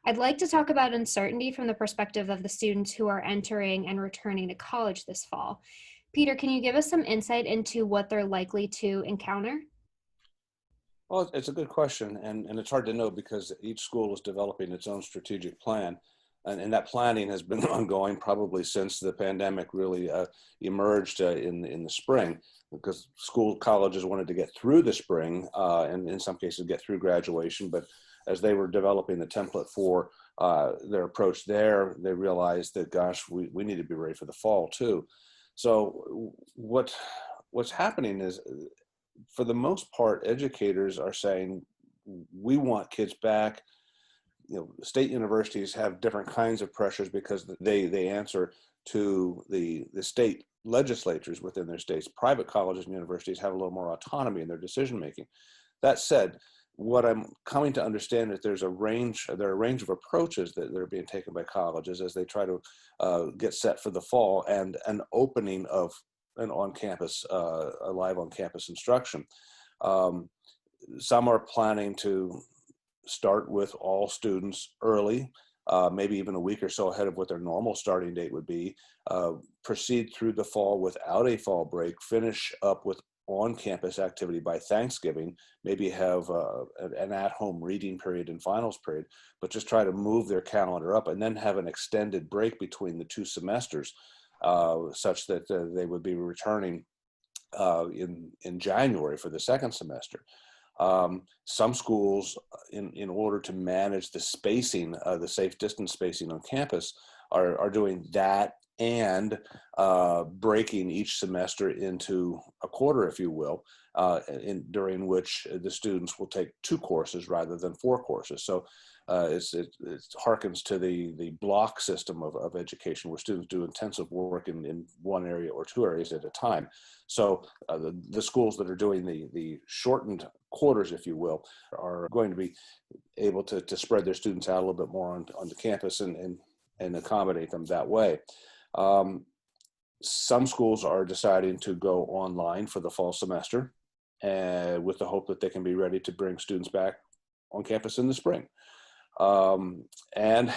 I'd like to talk about uncertainty from the perspective of the students who are entering and returning to college this fall. Peter, can you give us some insight into what they're likely to encounter? Well, it's a good question, and it's hard to know because each school is developing its own strategic plan, and that planning has been ongoing probably since the pandemic really emerged in the spring, because colleges wanted to get through the spring and in some cases get through graduation, but as they were developing the template for their approach there, they realized that, gosh, we need to be ready for the fall too. So what's happening is, for the most part, educators are saying we want kids back. State universities have different kinds of pressures because they answer to the state legislatures within their states. Private colleges and universities have a little more autonomy in their decision making. That said, what I'm coming to understand is there are a range of approaches that are being taken by colleges as they try to get set for the fall and an opening of an on-campus, a live on-campus instruction. Some are planning to start with all students early, maybe even a week or so ahead of what their normal starting date would be, proceed through the fall without a fall break, finish up with on-campus activity by Thanksgiving, maybe have an at-home reading period and finals period, but just try to move their calendar up and then have an extended break between the two semesters, such that they would be returning in January for the second semester. Some schools, in order to manage the spacing, the safe distance spacing on campus, are doing that and breaking each semester into a quarter, if you will, during which the students will take 2 courses rather than 4 courses. So it harkens to the block system of education, where students do intensive work in one area or 2 areas at a time. So the schools that are doing the shortened quarters, if you will, are going to be able to spread their students out a little bit more on the campus and accommodate them that way. Some schools are deciding to go online for the fall semester, with the hope that they can be ready to bring students back on campus in the spring. And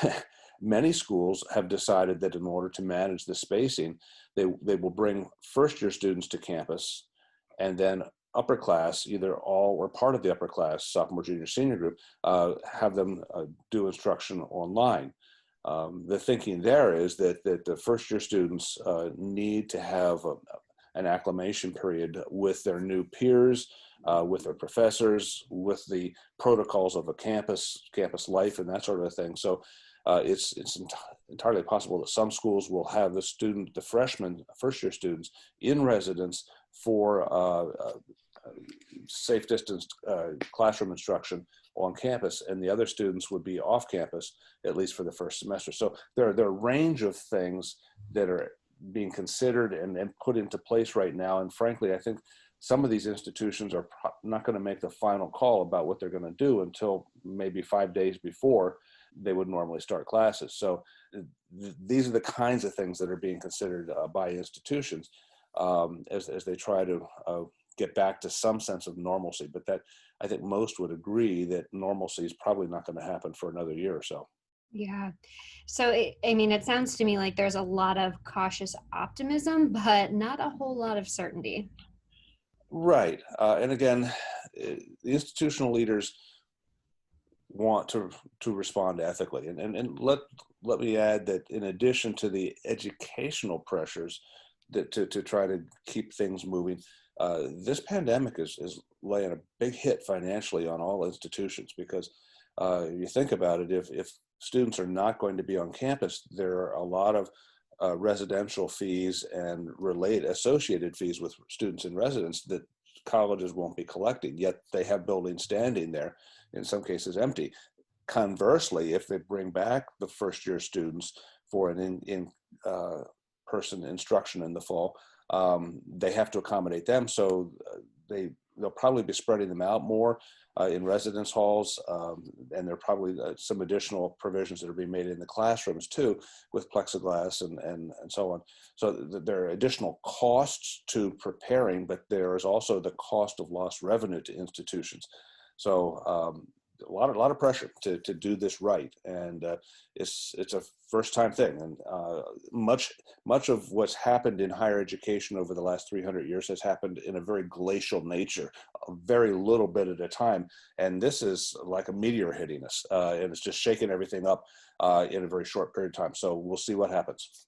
many schools have decided that in order to manage the spacing, they will bring first-year students to campus, and then upper class, either all or part of the upper class, sophomore, junior, senior group, have them do instruction online. The thinking there is that the first-year students need to have an acclimation period with their new peers, with their professors, with the protocols of a campus life, and that sort of thing. So it's entirely possible that some schools will have the freshmen, first-year students, in residence for safe distance classroom instruction on campus, and the other students would be off campus, at least for the first semester. So there are a range of things that are being considered and put into place right now. And frankly, I think some of these institutions are not going to make the final call about what they're going to do until maybe 5 days before they would normally start classes. So these are the kinds of things that are being considered by institutions as they try to get back to some sense of normalcy. But that, I think most would agree that normalcy is probably not going to happen for another year or so. Yeah. So, it sounds to me like there's a lot of cautious optimism, but not a whole lot of certainty. Right. And again, the institutional leaders want to respond ethically. And let me add that in addition to the educational pressures that to try to keep things moving, this pandemic is laying a big hit financially on all institutions, because you think about it, if students are not going to be on campus, there are a lot of residential fees and associated fees with students in residence that colleges won't be collecting, yet they have buildings standing there, in some cases empty. Conversely, if they bring back the first year students for an in-person instruction in the fall, they have to accommodate them. So they'll probably be spreading them out more in residence halls, and there are probably some additional provisions that are being made in the classrooms too, with plexiglass and so on. So there are additional costs to preparing, but there is also the cost of lost revenue to institutions. So a lot of pressure to do this right, and it's a first time thing, and much of what's happened in higher education over the last 300 years has happened in a very glacial nature, a very little bit at a time, and this is like a meteor hitting us, and it's just shaking everything up in a very short period of time. So we'll see what happens.